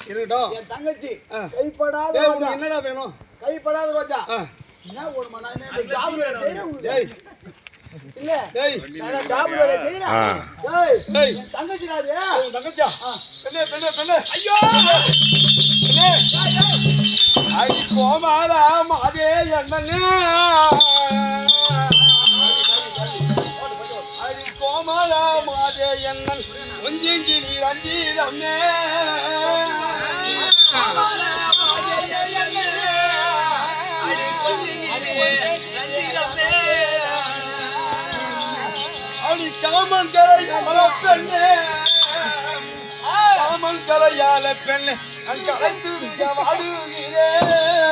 இருக்கட்டும். என் தங்கச்சி கைப்படாத என்னடா வேணும்? கைப்படாத ரோஜா என்ன ஒரு மன ஜாப் செய்யறேன் இல்ல நான் ஜாப் செய்யறேன். டேய் தங்கச்சி ராஜே தங்கச்சியா பெண்ணே பெண்ணே பெண்ணே ஐயோ பெண்ணே ஐ கோமாரா மாதே என்னண்ணே ஐ கோமாரா மாதே என்னன் கொஞ்சிங்கி நீ ரஞ்சிதம்மே காமன் கலையால பெண்ணே காமன் கலையால பெண்ணே நான் கலைத்து வாடுகிறேன்.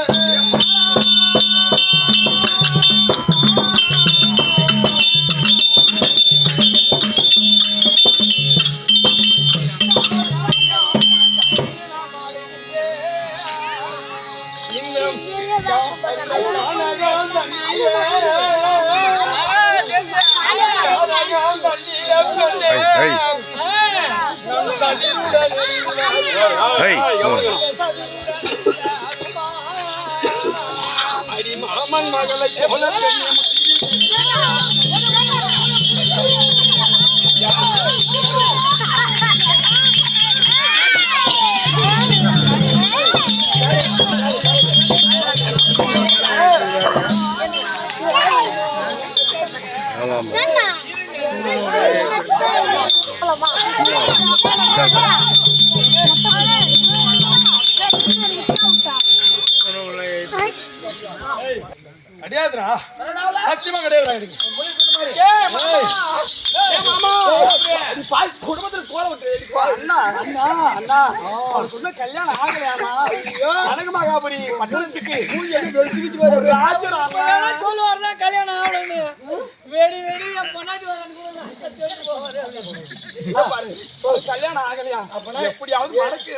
மாமன் மகளை கிடையாதுடா சத்தியமா கிடையாதுடா குடும்பத்துல கோல விட்டு அண்ணா அண்ணா அண்ணா அவனுக்கு கல்யாணம் ஆகலையாமா அழகு மகாபுரி பட்டணத்துக்கு சொல்லுவாருன்னா கல்யாணம் ஆகலன்னு வேடி வேடி என் பொண்ணாடி கல்யாணம் ஆகலையா அப்பனா எப்படியாவது மடக்கு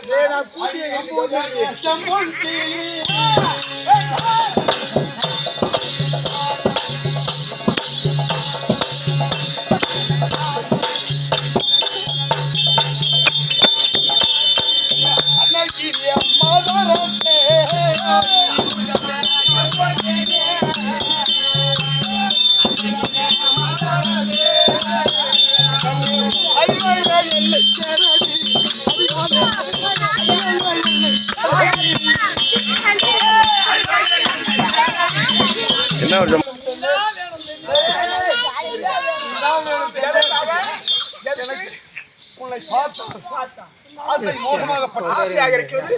உன்னை பார்த்தா ஆசை மோகமாக ஆசையாக இருக்கிறது.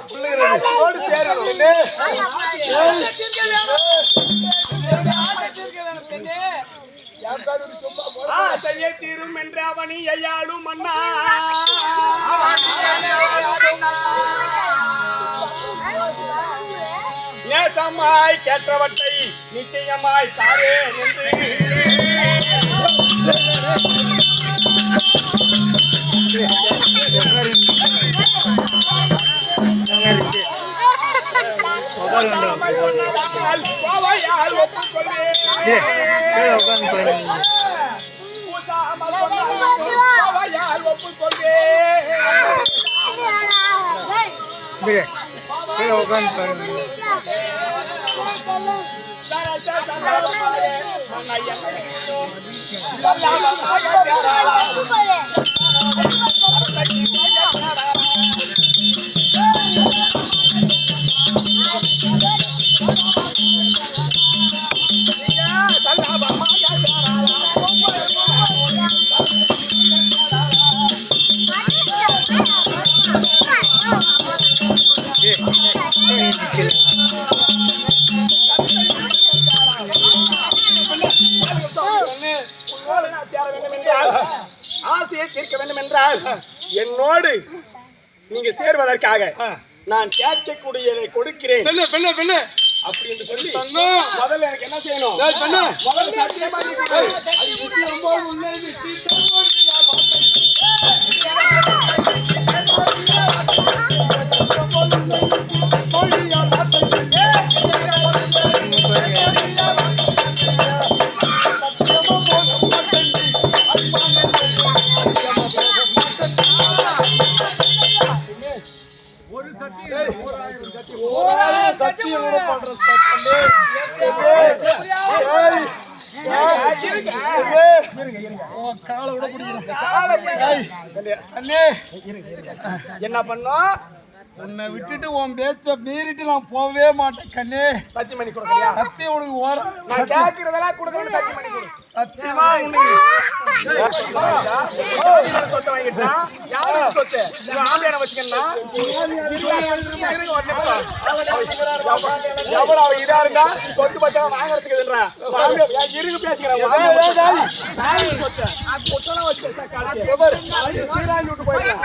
ஆசையை தீரும் என்ற அவனி ஐயாளும் மன்னா நேசமாய் கேட்டவற்றை நிச்சயமாய் தாரே என்று ஆசையை தீர்க்க வேண்டும் என்றால் என்னோடு நீங்க சேர்வதற்காக நான் கேட்கக்கூடியதை கொடுக்கிறேன் அப்படி என்று சொல்லி முதல்ல எனக்கு என்ன செய்யணும்? முதல்ல சத்தியமா சத்தியம் கூட பண்ற காலை விட என்ன பண்ணோம்? உன்னை விட்டுட்டு உன் பேச்ச மீறிட்டு நான் போகவே மாட்டேன் கண்ணே. சத்தியம் பண்ணி கொடுக்கறியா? சத்தியம் உனக்கு ஓர நான் கேட்கறதெல்லாம் கொடுக்கறேன்னு சத்தியம் பண்ணி கொடு. சத்தியமா உனக்கு சொத்தை வாங்கிட்டா யாரு சொத்து? இது ஆம்பியான வச்சுக்கன்னா எவ்வளவு அவ இதா இருக்கா சொத்து பச்சா வாங்கறதுக்கு இதுன்றா இருக்கு பேசிக்கிறேன் சொத்து பொட்டெல்லாம் வச்சு சீராங்கி விட்டு போயிருக்கேன்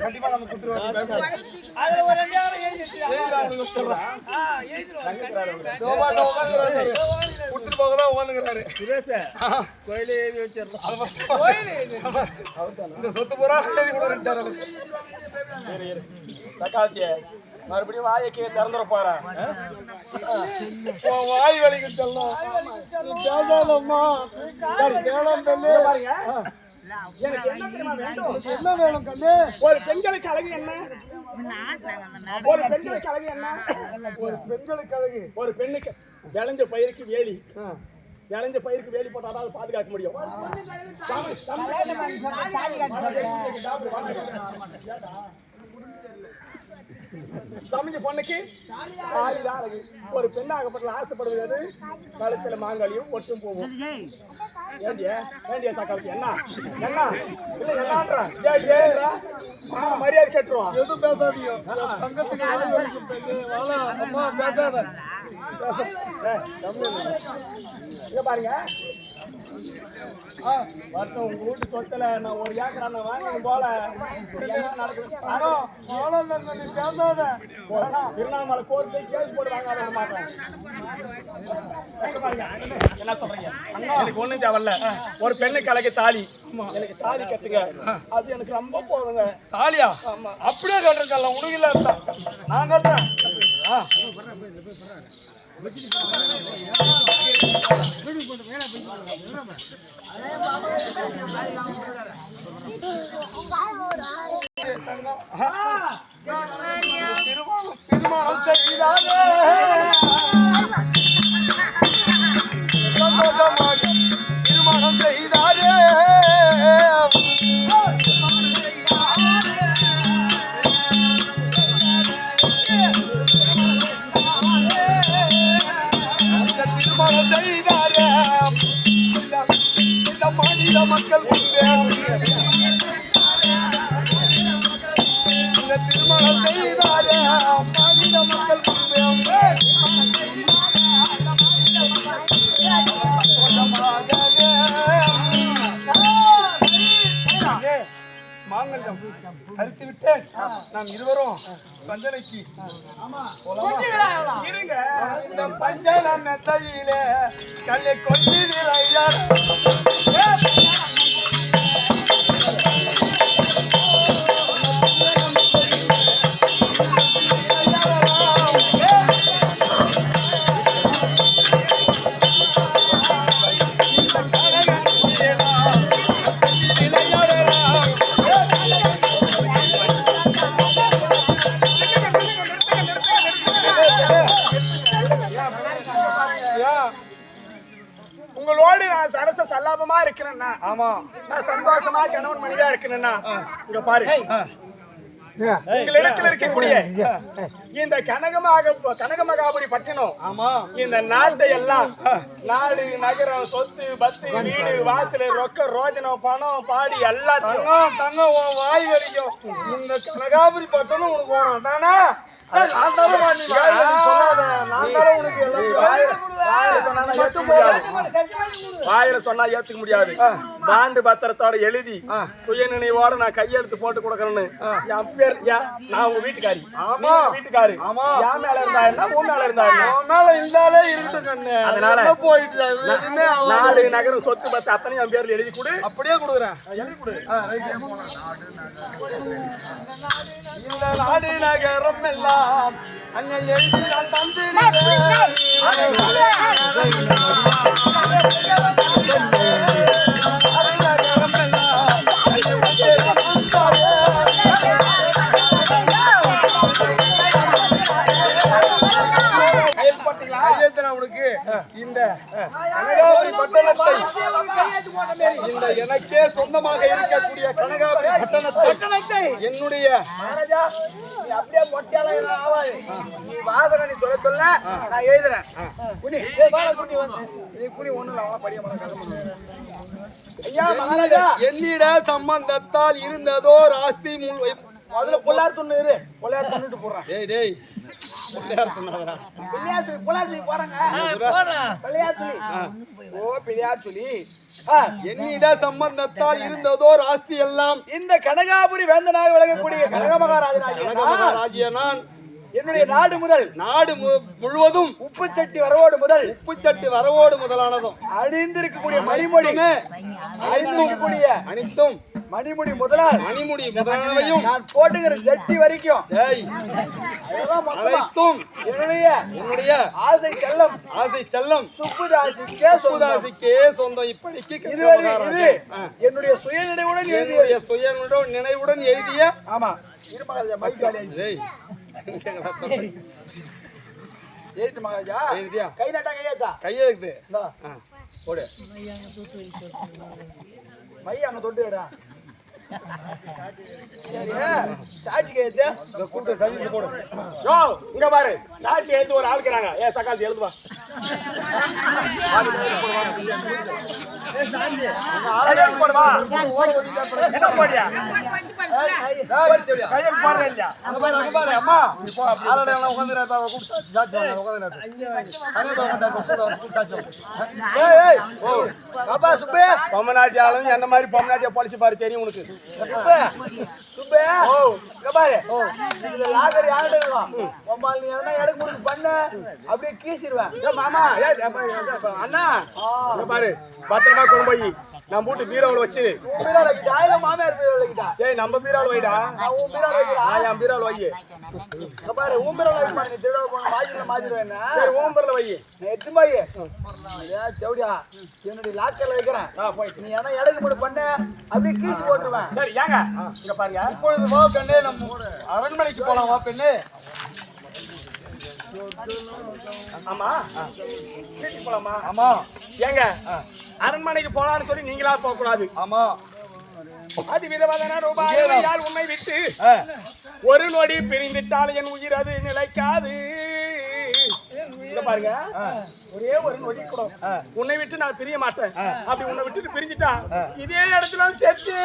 கண்டிப்பா நம்ம குடுத்துட்டு போகதான் உட்காந்துக்கிறாரு. இந்த சொத்து பூரா மறுபடியும் வாயக்கே திறந்துட போறேன். வாய் வலிக்கு செல்லும் என்ன வேணும் கண்ணு? ஒரு பெண்களுக்கு அழகு என்ன? ஒரு பெண்களுக்கு அழகு என்ன? ஒரு பெண்களுக்கு அழகு ஒரு பெண்ணுக்கு விளைஞ்ச பயிருக்கு வேலி விளைஞ்ச பயிருக்கு வேலி போட்டா அதாவது பாதுகாக்க முடியும். சமைஞ்ச பொண்ணுக்கு ஒரு பெண்ணாகப்பட்ட ஆசைப்படுவது கழுத்துல மாங்காளியும் ஒட்டும் போகும். என்ன என்ன மரியாதை கேட்டுருவான். எதுவும் பேசாதீங்க. பாருங்க வருஷம் உங்க வீட்டு சொத்துல நான் ஒரு ஏக்கர் வாங்கி போல திருவண்ணாமலை கோர்ட்ல கேஸ் போட்டு வாங்க மாட்டேன். என்ன சொல்றீங்க? எனக்கு ஒண்ணும் தேவையில்ல. ஒரு பெண்ணுக்கு அழகு தாலி எனக்கு தாலி கட்டுங்க. அது எனக்கு ரொம்ப போதுங்க. தாலியா? அப்படியே கட்டுறேன். உனக்கு இல்ல நான் கட்டுறேன். திருமணம் செய்தாரே திருமணம் செய்தாரே மாநில மக்கள் திருமணம் செய்தாரே மாநில மக்கள் மாங்கல்யம் கருத்து விட்டேன். நாம் இருவரும் பஞ்சனைக்கு இருங்க. இந்த பஞ்சன மெத்தையிலே கல்லை கொண்டு விளையாட உங்களோடு நான் சரச சல்லாபமா இருக்கிறேன்னா, ஆமா நான் சந்தோஷமா கணவன் மனைவியா இருக்கிறேன்னா, இங்க பாரு உங்களிடத்தில் இருக்கக்கூடிய இந்த கனகமகாபுரி பட்டினம், ஆமா இந்த நாட்டை எல்லாம் நாடு நகரம் சொத்து பத்து வீடு வாசல் ரொக்க ரோஜனம் பணம் பாடி எல்லாத்தையும் தங்கம் வாய் வரைக்கும் இந்த கனகாபுரி பட்டினம் உனக்கு வேணும் தானே? நான் தர உனக்கு வாயில சொன்னா ஏத்துக்க முடியாது. வாயில சொன்னா ஏத்துக்க முடியாது. பாண்டு பத்திரத்தோட எழுதி சுய நினைவோட நான் கையெழுத்து போட்டு கொடுக்கறேன்னு என் பேர் நான் உங்க வீட்டுக்காரி. ஆமா வீட்டுக்காரி. ஆமா என் மேல இருந்தா என்ன உன் மேல இருந்தா என்ன? உன் மேல இருந்தாலே இருந்து கண்ணு. அதனால போயிட்டு நாடு நகரம் சொத்து பத்து அத்தனை என் பேர்ல எழுதி கொடு. அப்படியே கொடுக்குறேன். எழுதி கொடு. இந்த நாடு நகரம் எல்லாம் அங்க எழுதி நான் தந்திருக்கேன். உனக்கு இந்த கனகாபுரி பட்டணத்தை இந்த எனக்கே சொந்தமாக இருக்கக்கூடிய கனகாபுரி பட்டணத்தை என்னுடைய மகாராஜா நீ அப்படியே பொட்டியால ஆவாது. நீ வாசனை நீ சொல்ல நான் எழுதுறேன். புனி நீ புனி ஒண்ணு இல்ல அவன் படிய மாட்டான். ஐயா மகாராஜா என்னிட சம்பந்தத்தால் இருந்ததோர் ஆஸ்தி முதல்ல பொள்ளார் துண்ணு இரு. பொள்ளார் துண்ணுட்டு போடுறான். டேய் பொள்ளார் துண்ணாதடா. பொள்ளார் சொல்லி போறாங்க. பிள்ளையார் சொல்லி. ஓ பிள்ளையார் சொல்லி. என்னிட சம்பந்தத்தால் இருந்ததோர் ஆஸ்தி எல்லாம் இந்த கனகாபுரி வேந்தனாக விளங்கக்கூடிய கனக மகாராஜனாகிய நான் என்னுடைய நாடு முதல் நாடு முழுவதும் உப்புச்சட்டி வரவோடு முதல் உப்புச்சட்டி வரவோடு முதலானதும் அணிந்திருக்கக்கூடிய மணிமொழி அணிந்திருக்கக்கூடிய அனைத்தும் மணிமுடி முதலால் மணிமுடி முதலானவையும் நான் போட்டுகிற ஜட்டி வரைக்கும் அனைத்தும் என்னுடைய ஆசை செல்லம் சுப்புதாசிக்கே சொந்தம். இப்படிக்கு இது என்னுடைய சுய நினைவுடன் எழுதிய ஆமா மகாராஜா கை நாட்டா கையெழுத்தா கையெழுத்து போடு மை அங்க தொட்டுடா. சாட்சி கையெழுத்து கூட்ட சர்வீஸ் போடு. இங்க பாரு சாட்சி எழுத்து ஒரு ஆளுக்குறாங்க. ஏ சக்காலத்து எழுதுவா. என்ன போடியா கையில் போடுற இல்லையா? அம்மா பொம்மநாட்டியாலும் என்ன மாதிரி பொம்மநாட்டியா பொலிச்சு பாரு தெரியும் உனக்கு. அப்படியே கீசிடுவேன். மாமா அண்ணா பாரு பத்திரமா கொண்டு போய் நம்ம வீட்டு பீரோவில் வச்சு மாமியார் பீரோல ஏய் நம்ம பீரோவில் வைடா. உன் பீரோல வைக்கிறேன். என் பீரோவில் வை. பாரு உன் பீரோல வைக்க மாட்டேன். திருவிழா போன வாஜில மாத்திடுவேன். சரி உன் பீரோல வை. எட்டு மாய் தேவடியா என்னுடைய லாக்கர்ல வைக்கிறேன். போயிட்டு நீ ஏன்னா இடக்கு மட்டும் பண்ண அப்படியே கீசி போட்டுருவேன். சரி ஏங்க இங்க பாருங்க. இப்பொழுது வா கண்ணே நம்ம அரண்மனைக்கு போலாம். வா பெண்ணு. ஆமா வீட்டுக்கு போலாமா? ஆமா. ஏங்க அரண்மனைக்கு போலான்னு சொல்லி நீங்களா போக கூடாது. ஆமா. அது விதவதன ரூபாய் உன்னை விட்டு ஒரு நொடி பிரிந்துட்டால் என் உயிர் அது நிலைக்காது. பாருங்க ஒரே ஒரு நொடி கூட உன்னை விட்டு நான் பிரிய மாட்டேன். அப்படி உன்னை விட்டுட்டு பிரிஞ்சுட்டா இதே இடத்துல செத்து.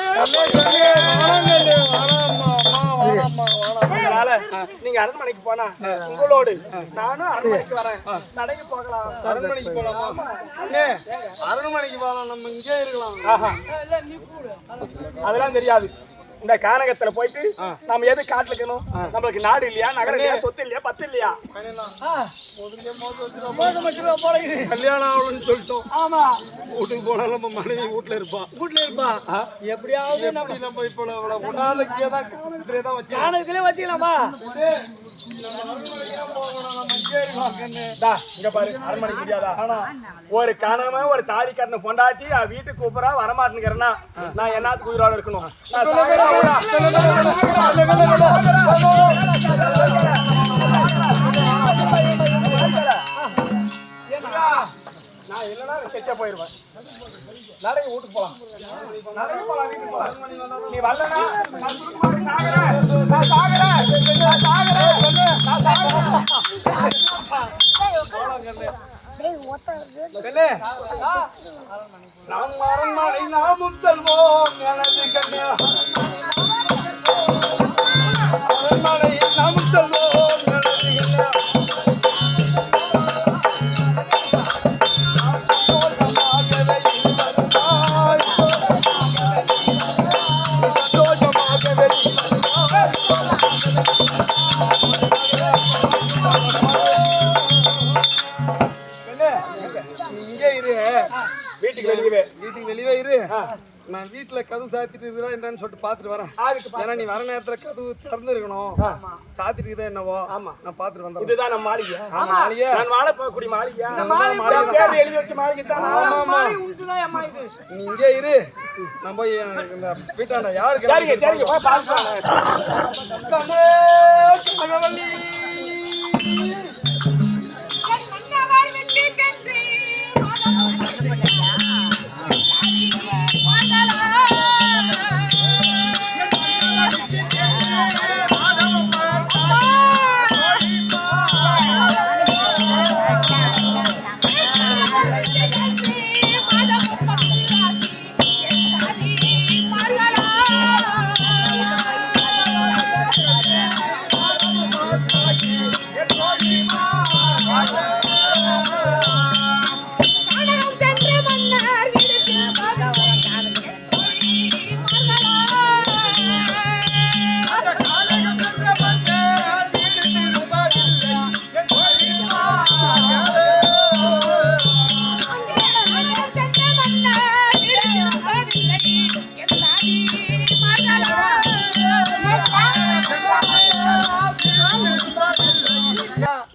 அதனால நீங்க அரண்மனைக்கு போனா உங்களோடு நானும் அரண்மனைக்கு வரேன். நடைக்கு போகலாம். அரண்மனைக்கு போகலாமா? அரண்மனைக்கு போகலாம். நம்ம இங்கே இருக்கலாம். அதெல்லாம் தெரியாது. இந்த கானகத்துல போயிட்டு நம்ம எது காட்டுல இருக்கணும்? நம்மளுக்கு நாடு இல்லையா, நகரம் இல்லையா, சொத்து இல்லையா, பத்து இல்லையா? கல்யாணம் ஆகணும்னு சொல்லிட்டோம். ஆமா வீட்டுக்கு போனாலும் நம்ம மனைவி வீட்டுல இருப்பா. எப்படியாவது நம்ம இப்ப உடாலக்கியதான் கானகத்திலேதான் வச்சு கானகத்திலே வச்சுக்கலாமா? இங்க பாரு அரண்மனைக்கு முடியாதா? ஒரு கணவன் ஒரு தாலி கட்டின பொண்டாட்டி வீட்டுக்கு கூப்பிடா வரமாட்டேங்கிறேன்னா நான் என்னத்துக்கு உயிரோட இருக்கணும்? நான் இல்லைன்னா செச்சா போயிருவேன். நிறைய வீட்டுக்கு போலாம். வீட்டுக்கு போலாம். நீ வரலனா நாம் அரண்மனை நாமும் செல்வோம். எனது கண்ணே அரண்மனை நாமும் செல்வோம். எனது கண்ணே இங்கே இரு, வீட்டுக்கு வெளியவே வீட்டுக்கு வெளியே இரு. நான் வீட்டுல கதவு சாத்திட்டு இருக்குதா என்னன்னு சொல்லிட்டு பாத்துட்டு வரேன். ஏன்னா நீ வர நேரத்துல கதவு திறந்து இருக்கணும், சாத்திட்டு இருக்குதா என்னவோ. ஆமா, நான் பாத்துட்டு வந்தேன். இதுதான் நம்ம மாளிகை. ஆமா, மாளிகை. நான் வாழ போகக்கூடிய மாளிகை. மாளிகை. பேர் எழுதி வச்ச மாளிகை தான். நீ இங்கே இரு, நான் போய் இந்த வீட்டாண்ட யாருக்கு சரிங்க சரிங்க போய் பார்க்கலாம். தகவல்லி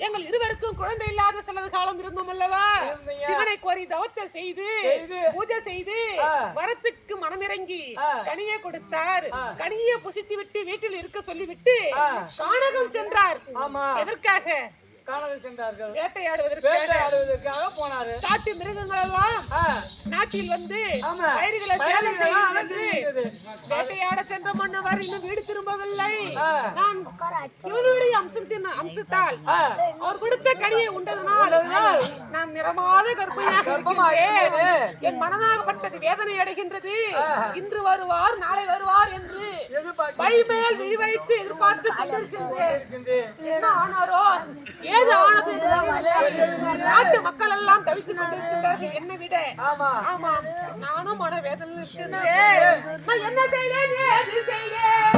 எங்கள் இருவருக்கும் குழந்தை இல்லாத சிலது காலம் இருந்தோம் அல்லவா? சிவனை கோரி தவத்தை செய்து பூஜை செய்து வரத்துக்கு மனமிறங்கி கனியை கொடுத்தார். கனியை புசித்து விட்டு வீட்டில் இருக்க சொல்லிவிட்டு கானகம் சென்றார். எதற்காக? வேட்டையாடுவதற்காக போனாரு. காட்டு மிருகங்கள் எல்லாம் நாட்டில் வந்து பயிர்களை சேதம் செய்யும் என்று வேட்டையாட சென்ற மன்னவர் இன்னும் வீடு திரும்பவில்லை. நான் சிவனுடைய அம்சத்தால் அவர் கொடுத்த கனியை உண்டதனால் நான் நிறமாத கர்ப்பிணியாக இருக்கின்றேன். என் மனதாகப்பட்டது வேதனை அடைகின்றது. இன்று வருவார் நாளை வருவார் என்று வழிமேல் விழி வைத்து எதிர்பார்த்து கொண்டிருக்கின்றேன். என்ன ஆனாரோ ஏது ஆனது நாட்டு மக்கள் எல்லாம் தவித்துக் கொண்டிருக்கிறார்கள் என்னை விட. ஆமா, நானும் மன வேதனை இருக்கின்றேன். நான் என்ன செய்யேன் ஏது செய்யேன்?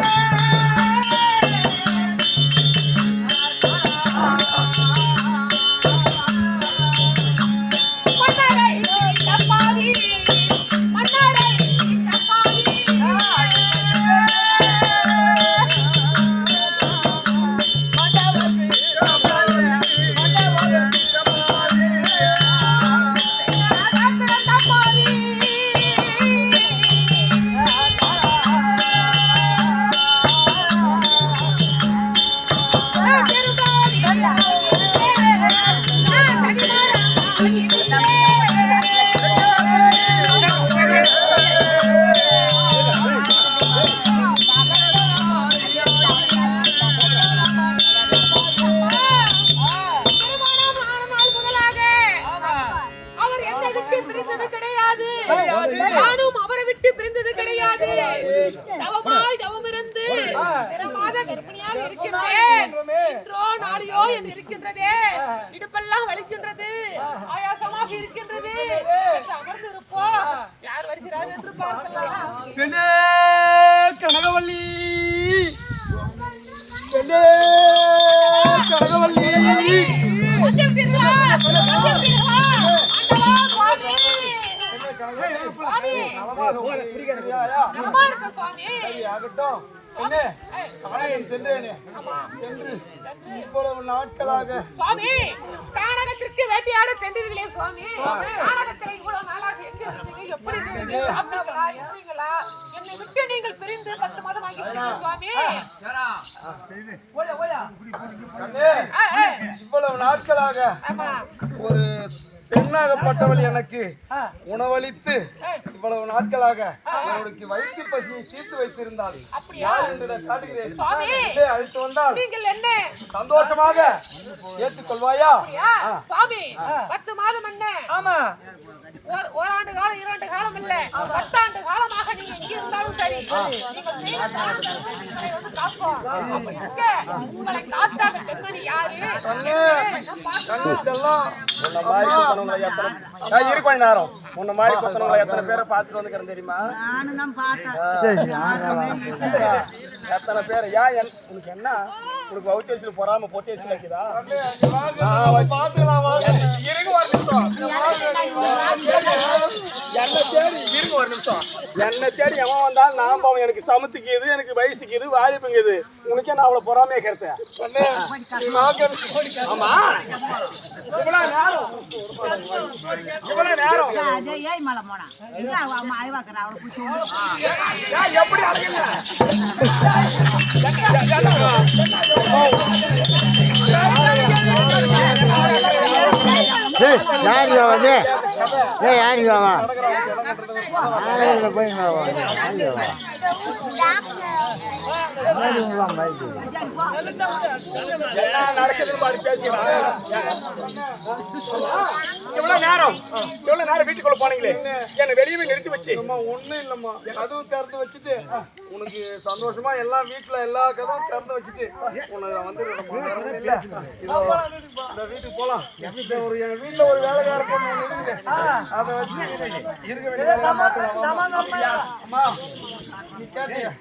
நானும் அவரை விட்டு பிரிந்தது கிடையாது. தவமாய் தவமிருந்து நிறமாத கர்ப்பிணியாக இருக்கின்றேன். இன்றோ நாளையோ என்று இருக்கின்றதே, இடுப்பெல்லாம் வலிக்கின்றது, ஆயாசமாக இருக்கின்றது. அமர்ந்து இருப்போம், யார் வருகிறார் என்று பார்க்கலாம். கனகவல்லி கனகவல்லி கொஞ்சம் திருவா, கொஞ்சம் திருவா. இவ்வளவு நாட்களாக சுவாமி கானகத்திற்கு வேட்டையாட சென்றீர்களே சுவாமி, கானகத்தில் இவ்வளவு நாளாக எங்க இருந்தீங்க? எப்படி இருந்தீங்க? சாப்பிட்டீங்களா? இருந்தீங்களா? என்னை விட்டு நீங்கள் பிரிந்து 10 மாதம் ஆகிவிட்டீங்க சுவாமி. இவ்வளவு நாட்களாக ஒரு பெண்ணாகப்பட்டவள் எனக்கு உணவளித்து இவ்வளவு நாட்களாக என்னுடைய வயிற்று பசியை தீர்த்து வைத்திருந்தாள். யார் என்று நான் காட்டுகிறேன். அழைத்து வந்தால் நீங்கள் என்ன சந்தோஷமாக ஏற்றுக்கொள்வாயா? சுவாமி 10 மாதம் என்ன? ஆமா, ஓராண்டு காலம் 2 காலம் இல்ல 10 ஆண்டு காலமாக நீங்க எங்க இருந்தாலும் சரி, நீங்க செய்த தானங்களை வந்து காப்போம். அப்படி இருக்க உங்களை காத்தாத பெண்மணி யாரு? கண்ணு செல்லம் உன்ன மாதிரி கொத்தனவங்களை எத்தனை இரு கொஞ்ச நேரம் உன்ன மாதிரி கொத்தனவங்களை எத்தனை பேரை பார்த்துட்டு வந்துக்கிறேன் தெரியுமா? நானும் தான் பார்த்தேன். எத்தனை பேர் உனக்கு என்ன உனக்கு வவுத்தி வச்சு பொறாம பொட்டி வச்சு வைக்குதா இருங்க ஒரு நிமிஷம் என்ன தேடி எவன் வந்தாலும் நான் போவேன். எனக்கு சமத்துக்குது, எனக்கு வயசுக்குது, வாலிப்புங்குது. உனக்கே நான் அவ்வளவு பொறாமையா கேட்டேன். ஆமா இவ்வளவு நேரம் எப்படி அழகுங்க யாருங்க வந்து யாருங்க போய் எவ்வளவு நேரம் வீட்டுக்குள்ள போனீங்களே என்ன வெளியவே நிறுத்தி வச்சு ஒண்ணும் இல்லம்மா, கதவு திறந்து வச்சுட்டு உனக்கு சந்தோஷமா எல்லாம் வீட்டுல எல்லா கதவும் திறந்து வச்சுட்டு உனக்கு வந்து இந்த வீட்டுக்கு போலாம். ஒரு என் வீட்டுல ஒரு வேலைக்கார பொண்ணு இருக்குது, அதை வச்சு இருக்க வேண்டிய அம்மா நீ கேட்டியா?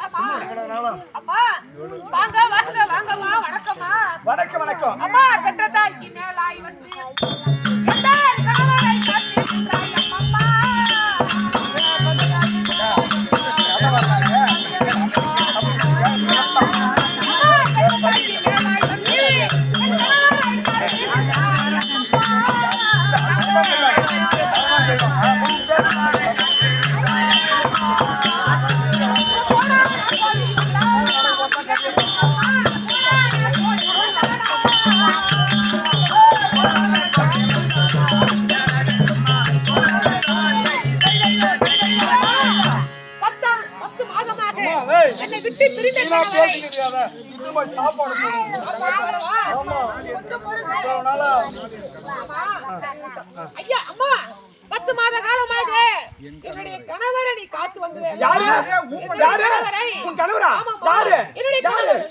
வணக்கம் வணக்கம். அம்மா பெற்றதாக்கி மேலாய் வந்து எந்தால் கணவரை காத்திருக்கிறாய் அம்மம்மா. என்னை விட்டு பிரிந்த சாப்பாடு ஐயா அம்மா 10 மாத காலமாக என்னுடைய கணவரை நீ காத்து வந்தது. யாரு உன் கணவரா? யாரு என்னுடைய கணவர்.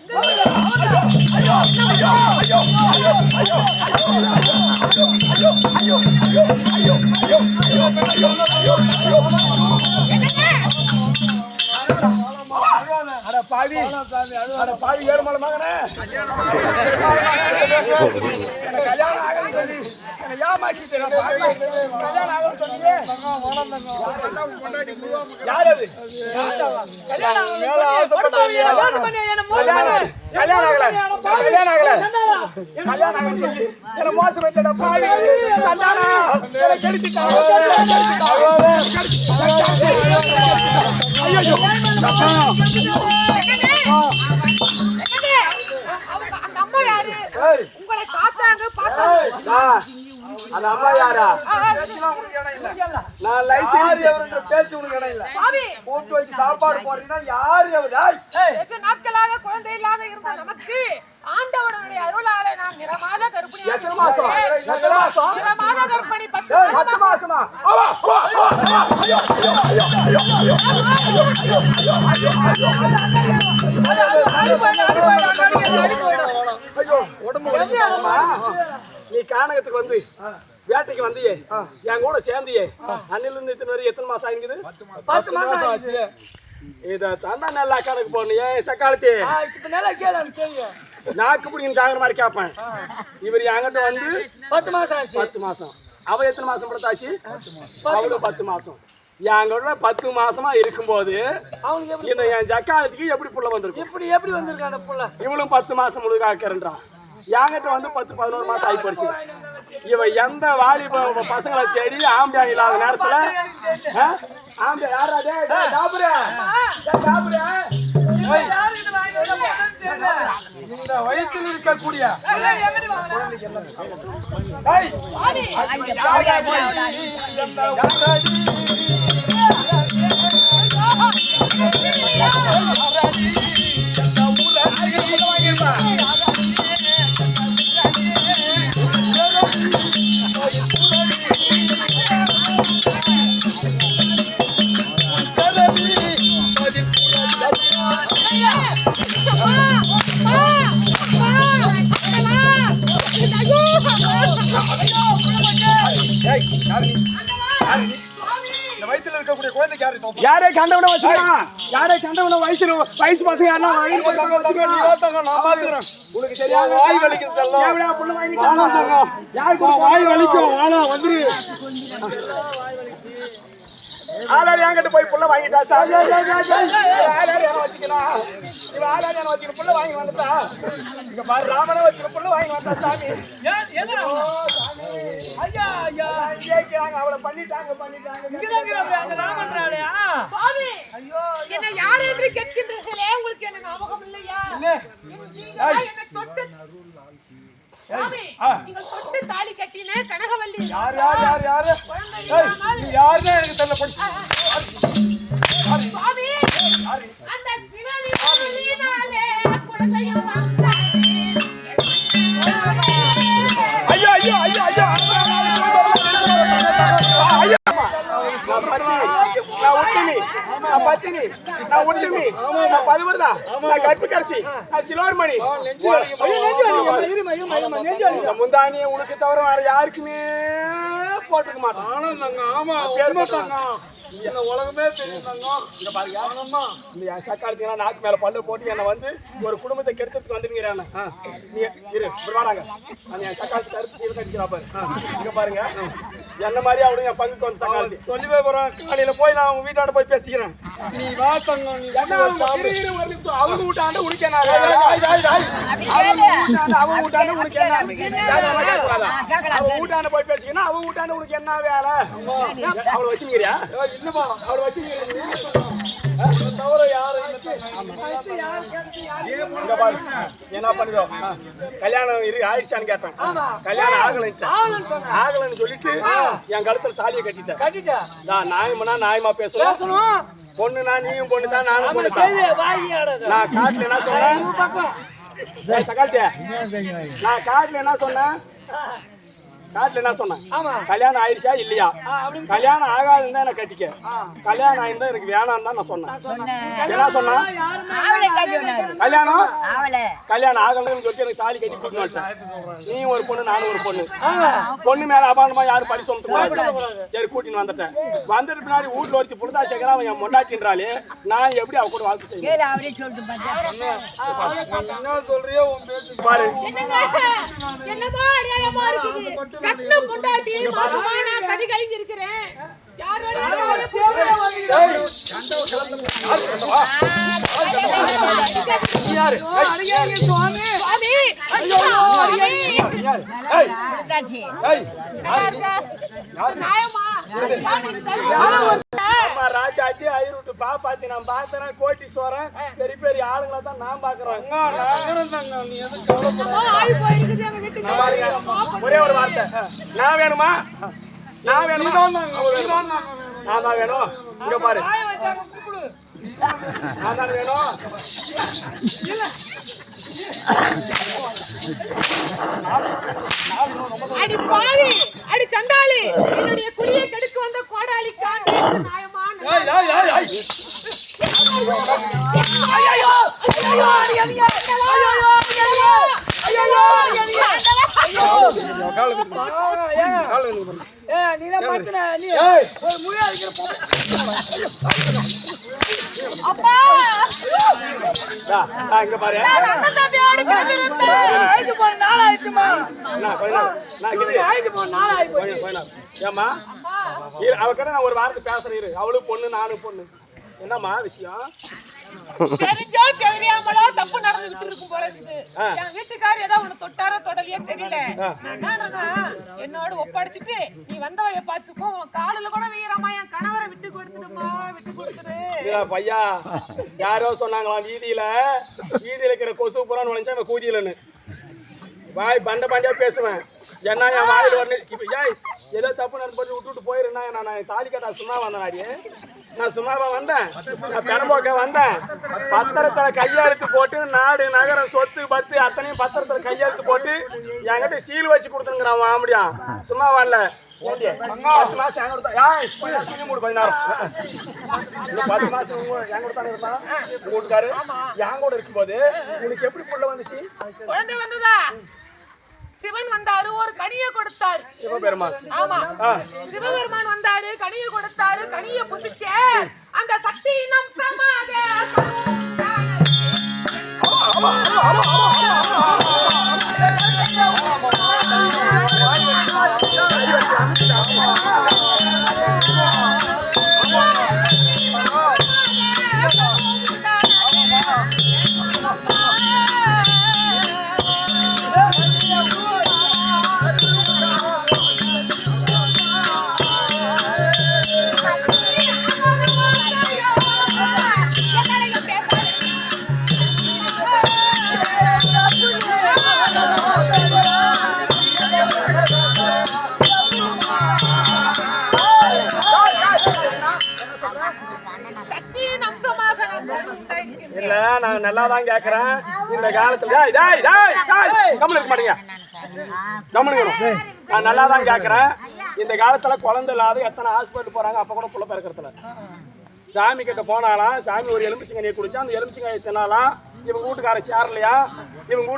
அட பாவி ஏழு மலை மகனே, கல்யாணம் ஆகணும் சொல்லி ஏமாச்சிட்டு கல்யாணம் ஆகணும் சொன்னீங்க. யார் அது? கல்யாணம் ஆகல சொல்லி என்ன மோசம் வைத்த பாவி அந்த அம்மா யாரு? உங்களை பார்த்தாங்க பார்த்தாங்க. அந்த அம்மா யாரா? நான் லைசென்ஸ் பேச்சு உனக்கு இடம் இல்ல. கூட்டு வச்சு சாப்பாடு போறீங்கன்னா யாரு வெகு நாட்களாக குழந்தை இல்லாத இருந்த நமக்கு ஆண்டவனுடைய அருளாலே நாம் நிறமாத கர்ப்பிணி. எத்தனை மாசம்? நிறமாத கர்ப்பிணி 10 மாசமா? நீ கானகத்துக்கு வந்து வேட்டைக்கு வந்தியே, என் கூட சேர்ந்தியே, அன்னில இருந்து இத்தனை வரை எத்தனை மாசம் ஆகிக்குது? 10 மாசம் ஆச்சு. இத தாண்டா நல்லா கணக்கு போடணும். ஏன் சக்காலத்தி நாக்கு பிடிக்கும் சாகிற மாதிரி கேட்பேன். இவர் என்கிட்ட வந்து 10 மாசம் ஆச்சு. 10 மாசம். அவ எத்தனை மாசம் படுத்தாச்சு? அவளும் 10 மாசம். எங்களோட 10 மாசமா இருக்கும்போது இந்த என் ஜக்காலத்துக்கு எப்படி புள்ள வந்திருக்கும்? எப்படி வந்திருக்கான் அந்த புள்ள? இவளும் 10 மாசம் முழுக்க இருக்கிறன்றான். என்கிட்ட வந்து 10-11 மாசம் ஆகி போச்சு. இவ எந்த வாலிப பசங்களை தேடி ஆம்பியா இல்லாத நேரத்துல ஆம்பியா யாரா? இந்த வயிற்றில் இருக்கக்கூடிய வளர்க்கக்கூடிய குழந்தைக்கு யாரு தோப்பு? யாரே கண்டவன வச்சுக்கலாம். யாரே கண்டவன வயசு பசங்க யாரா வாங்கி நான் பாத்துக்கிறேன். உனக்கு தெரியாது. வாய் வலிக்குது செல்லம். ஏவடா புள்ள வாங்கிட்டாங்க. யாருக்கு வாய் வலிக்கும். வாடா வந்துரு. ஆளாடி என்கிட்ட போய் புள்ள வாங்கிட்டா சாமி. ஆளாடி என்ன வச்சுக்கணும். இவ ஆளாடி என்ன வச்சுக்கிற புள்ள வாங்கி வந்துட்டா. இங்க பாரு ராமனை வச்சுக்கிற புள்ள வாங்கி வந்தா சாமி. ஐயா ஐயா கேக்குறாங்க அவளை பண்ணிட்டாங்க. என்ன யார் என்று கேட்கின்றீர்களே, உங்களுக்கு என்ன ஞாபகம் இல்லையா? என்ன தொட்டு சாமி, நீங்க தொட்டு தாலி கட்டின கனகவல்லி யாரு குழந்தை இல்லாமல் யாருன்னு எனக்கு தெரியல. சுவாமி, அந்த சிவனினாலே குழந்தையும் வந்தாரே. ஐயோ ஐயோ ஐயோ ஐயோ நான் உட்டுமி நான் பதுவர்தா நான் கற்புக்கரசி நான் சிலோர்மணி முந்தானிய உனக்கு தவிர வேற யாருக்குமே போட்டுக்க மாட்டேன். ஆமா என்ன உலகமே தெரியுங்க. இங்க பாருங்க இந்த சக்காலத்துக்கு நாக்கு மேல பல்லு போட்டு என்ன வந்து ஒரு குடும்பத்தை கெடுத்துட்டு வந்துருங்கிறான. நீ இரு வாடாங்க. அந்த என் சக்காலத்து கருப்பு சீல் கட்டிக்கிறா பாரு. இங்க பாருங்க என்ன மாதிரி அவளும் என் பங்குக்கு வந்து சக்காலத்து சொல்லிவே போறேன். காலையில போய் நான் உங்க வீட்டாண்ட போய் பேசிக்கிறேன். நீ வா தங்கம். நீ அவங்க வீட்டாண்ட உனக்கு என்ன அவங்க வீட்டாண்ட உனக்கு என்ன அவ வீட்டாண்ட போய் பேசிக்கணும். அவ வீட்டாண்ட உனக்கு என்ன வேலை? அவளை வச்சுக்கிறியா? இல்லமா அவளை வச்சுக்கிறீங்க தவிர யாரு என்ன பண்ணிடும்? கல்யாணம் ஆயிடுச்சான்னு கேட்டேன். கல்யாணம் ஆகலன்னு சொல்லிட்டு என் கழுத்துல தாலியை கட்டிட்டேன். நாயமா பேசுறேன். பொண்ணுனா நீயும் பொண்ணு தான் நானும் பொண்ணு தான். நான் காட்டுல என்ன சொன்னேன்? நான் காட்டுல என்ன சொன்னேன்? கல்யாணம் ஆயிடுச்சா இல்லையா? கல்யாணம் ஆகாதுன்னு தான் எனக்கு கட்டிக்க. கல்யாணம் ஆயிருந்தா எனக்கு வேணாம் தான் நான் சொன்னேன். என்ன சொன்னா? கல்யாணம் ஆகலன்னு சொல்லிட்டு எனக்கு தாலி கட்டி கூட்டிட்டு வந்துட்டேன். நீ ஒரு பொண்ணு நானும் ஒரு பொண்ணு. பொண்ணு மேல அபாண்டமா யாரும் படி சொல்லிட்டு சரி கூட்டின்னு வந்துட்டேன். வந்துட்டு பின்னாடி வீட்டுல ஒருத்தி புழுதா சேகரா அவன் என் மொண்டாட்டின்றாலே நான் எப்படி அவ கூட வாழ்க்கை செய்ய? என்ன சொல்றியோ உன் பேச்சு பாரு. என்னமா அநியாயமா இருக்குது. கண்ணு முண்டாட்டி மாசமான கதி கழிஞ்சு இருக்கிறேன். யாரோட ராஜாச்சி ஐரூட்டு பாப்பாச்சி நான் பார்த்தேன். கோட்டீஸ்வரன் பெரிய பெரிய ஆளுங்களை தான் நான் பாக்குறேன். ஒரே ஒரு வார்த்தை நான் வேணுமா? நான் வேணுமா? நான் தான் வேணும். இங்க பாரு நான் தான் வேணும். அடி பாவி, அடி சண்டாளி, என்னுடைய குடியை கெடுக்க வந்த கோடாலிக்கான் நியாயமா? இங்க பாரு ஏமா அவகிட்ட நான் ஒரு வாரத்தை பேசுறேன். அவளும் பொண்ணு நானும் பொண்ணு. என்னம்மா விஷயம்? தெரிஞ்சோ தெரியாமலோ தப்பு நடந்துகிட்டு இருக்கும் போல இருக்குது. என் வீட்டுக்காரர் ஏதோ உன்னை தொட்டாரோ தொடலையோ தெரியல. என்னோட ஒப்படைச்சிட்டு நீ வந்தவைய பாத்துக்கோ. உன் காலில கூட வீரமா என் கணவரை விட்டு கொடுத்துடுமா, விட்டு கொடுத்துடு. பையா யாரோ சொன்னாங்களாம் வீதியில இருக்கிற கொசு புறான்னு நினைச்சா கூதியிலன்னு வாய் பண்ட பண்டியா பேசுவேன். என்ன என் வாயில் வரணும். இப்ப ஏய் ஏதோ தப்பு நடந்து போட்டு விட்டுட்டு போயிருந்தா நான் தாலி கட்டா சும்மா வந்தேன். நான் சும்மாவா வந்தேன்? நான் பெறம்போக்க வந்தேன். பத்திரத்துல கையெழுத்து போட்டு நாடு நகரம் சொத்து பத்து அத்தனையும் பத்திரத்துல கையெழுத்து போட்டு என்கிட்ட சீல் வச்சு கொடுத்துருங்கிறான். வாமடியா சும்மா வரல. 10 மாசம் எங்க கொடுத்தா 10 மாசம் எங்க கொடுத்தானே இருந்தா உங்க வீட்டுக்காரு என் கூட இருக்கும்போது உனக்கு எப்படி புள்ள வந்துச்சு? குழந்தை வந்ததா? சிவன் வந்தாரு ஒரு கனியை கொடுத்தாரு. சிவபெருமான். ஆமா, சிவபெருமான் வந்தாரு, கனியை கொடுத்தாரு. கனியை புசிக்க அந்த சக்தி அம்சமாக இல்ல நான் நல்லாதான் கேக்குறேன். இந்த காலத்துல டேய் டேய் டேய் டேய் கம்முனு இருக்க மாட்டீங்க. கம்முனு இருக்கணும். நான் நல்லாதான் கேக்குறேன். இந்த காலத்துல குழந்தை இல்லாத எத்தனை ஹாஸ்பிட்டல் போறாங்க, அப்ப கூட புள்ள பிறக்கிறதுல. சாமி கிட்ட போனாலாம் சாமி ஒரு எலுமிச்சங்காயை குடிச்சா அந்த எலுமிச்சங்காயை தின்னாலாம். இவங்க வீட்டுக்கார சேரலையா, இவங்க